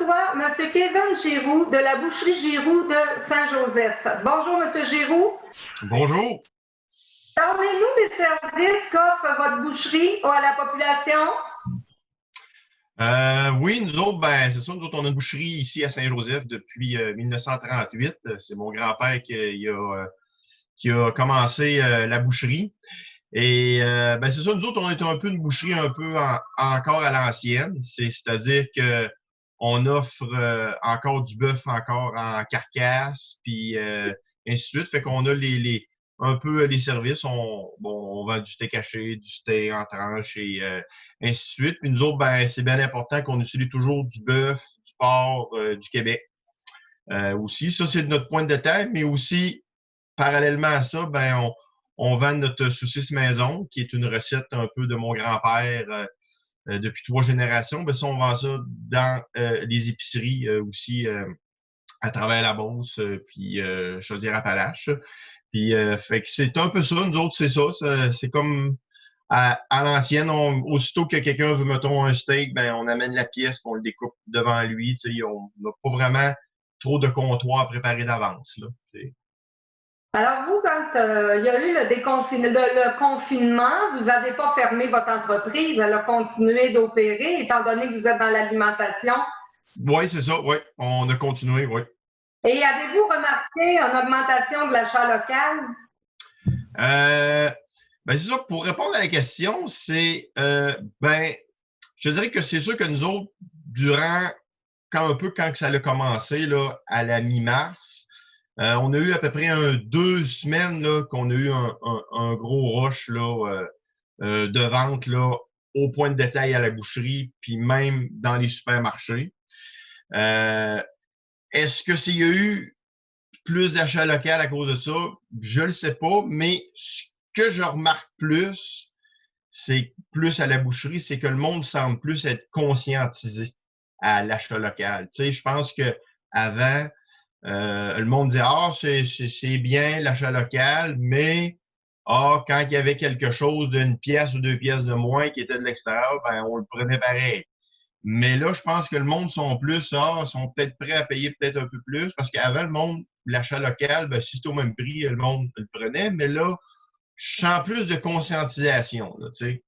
reçois M. Kevin Giroux de la boucherie Giroux de Saint-Joseph. Bonjour, M. Giroux. Bonjour. Parlez-nous des services qu'offre votre boucherie à la population. Oui, nous autres, ben, c'est ça, nous autres, on a une boucherie ici à Saint-Joseph depuis 1938. C'est mon grand-père qui a commencé la boucherie. Et ben, c'est ça, nous autres, on est un peu une boucherie un peu encore à l'ancienne. C'est-à-dire que on offre encore du bœuf encore en carcasse, puis ainsi de suite. Fait qu'on a un peu les services. On vend du steak haché, du steak en tranche et ainsi de suite. Puis nous autres, ben, c'est bien important qu'on utilise toujours du bœuf, du porc, du Québec aussi. Ça, c'est notre point de détail, mais aussi, parallèlement à ça, ben, on vend notre saucisse maison, qui est une recette un peu de mon grand-père depuis 3 générations. Ben ça, on vend ça dans les épiceries aussi à travers la Beauce, puis Chaudière-Appalaches. Puis fait que c'est un peu ça, nous autres, c'est ça. C'est comme à l'ancienne, aussitôt que quelqu'un veut, mettons, un steak, ben on amène la pièce, on le découpe devant lui. On n'a pas vraiment trop de comptoir préparé d'avance. Alors, vous, quand il y a eu le confinement, vous n'avez pas fermé votre entreprise, elle a continué d'opérer, étant donné que vous êtes dans l'alimentation. Oui, c'est ça, oui. On a continué, oui. Et avez-vous remarqué une augmentation de l'achat local? Ben c'est ça, pour répondre à la question, ben, je dirais que c'est sûr que nous autres, quand ça a commencé, là, à la mi-mars, on a eu à peu près 2 semaines là, qu'on a eu un gros rush là, de vente là, au point de détail à la boucherie, puis même dans les supermarchés. Euh, Est-ce que s'il y a eu plus d'achats local à cause de ça? Je le sais pas, mais ce que je remarque plus, c'est plus à la boucherie, c'est que le monde semble plus être conscientisé à l'achat local. Tu sais, je pense que avant, le monde disait c'est bien l'achat local, mais quand il y avait quelque chose d'une pièce ou 2 pièces de moins qui était de l'extérieur, ben on le prenait pareil. Mais là, je pense que le monde sont sont peut-être prêts à payer peut-être un peu plus, parce qu'avant, le monde, l'achat local, ben, si c'était au même prix, le monde le prenait, mais là, je sens plus de conscientisation, là, tu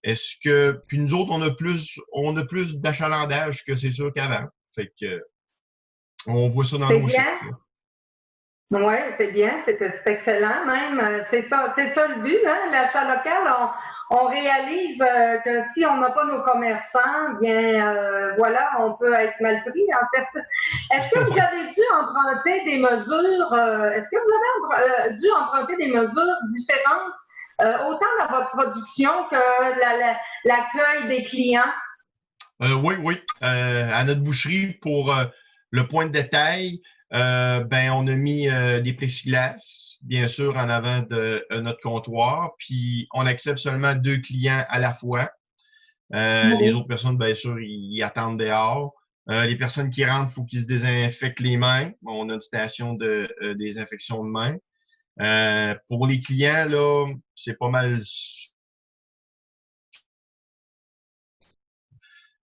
sais. Puis nous autres, on a plus d'achalandage que c'est sûr qu'avant. Fait que, on voit ça dans C'est nos bien. chiffres, là. Oui, c'est bien, c'est excellent même. C'est ça le but, hein? L'achat local, on réalise que si on n'a pas nos commerçants, bien voilà, on peut être mal pris en fait. Est-ce que vous Ouais. avez dû emprunter des mesures, est-ce que vous avez dû emprunter des mesures différentes, autant dans votre production que l'accueil des clients? Oui, oui. À notre boucherie, pour le point de détail, ben on a mis des plexiglas, bien sûr, en avant de notre comptoir, puis on accepte seulement 2 clients à la fois. Les Oui. autres personnes, bien sûr, ils attendent dehors. Les personnes qui rentrent, il faut qu'ils se désinfectent les mains. On a une station de désinfection de mains. Pour les clients, là, c'est pas mal.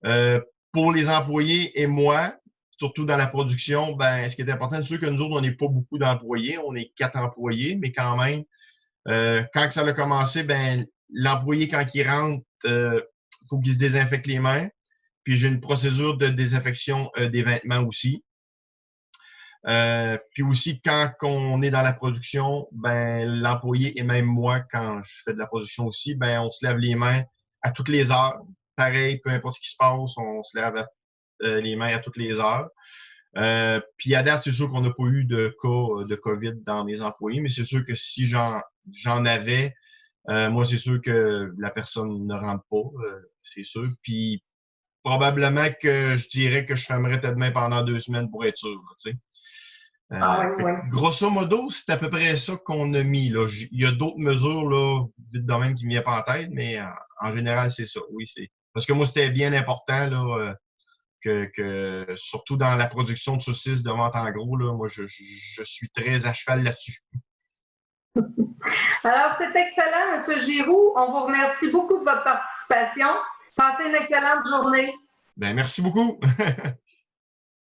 Euh, pour les employés et moi, surtout dans la production, ben, ce qui est important, c'est sûr que nous autres, on n'est pas beaucoup d'employés. On est 4 employés, mais quand même, quand ça a commencé, ben, l'employé, quand il rentre, faut qu'il se désinfecte les mains. Puis j'ai une procédure de désinfection des vêtements aussi. Puis aussi, quand on est dans la production, ben l'employé et même moi, quand je fais de la production aussi, ben on se lave les mains à toutes les heures. Pareil, peu importe ce qui se passe, on se lave les mains à toutes les heures. Puis à date, c'est sûr qu'on n'a pas eu de cas de COVID dans mes employés, mais c'est sûr que si j'en avais, moi c'est sûr que la personne ne rentre pas, c'est sûr. Puis probablement que je dirais que je fermerais peut-être main pendant 2 semaines pour être sûr, là, tu sais. Ah oui, Fait que, oui. grosso modo, c'est à peu près ça qu'on a mis, là. Il y a d'autres mesures, là, vite de même qui ne me viennent pas en tête, mais en général, c'est ça. Oui, c'est. Parce que moi, c'était bien important, là, que surtout dans la production de saucisses de vente en gros, là, moi, je suis très à cheval là-dessus. Alors, c'est excellent, M. Giroux. On vous remercie beaucoup de votre participation. Passez une excellente journée. Ben, merci beaucoup.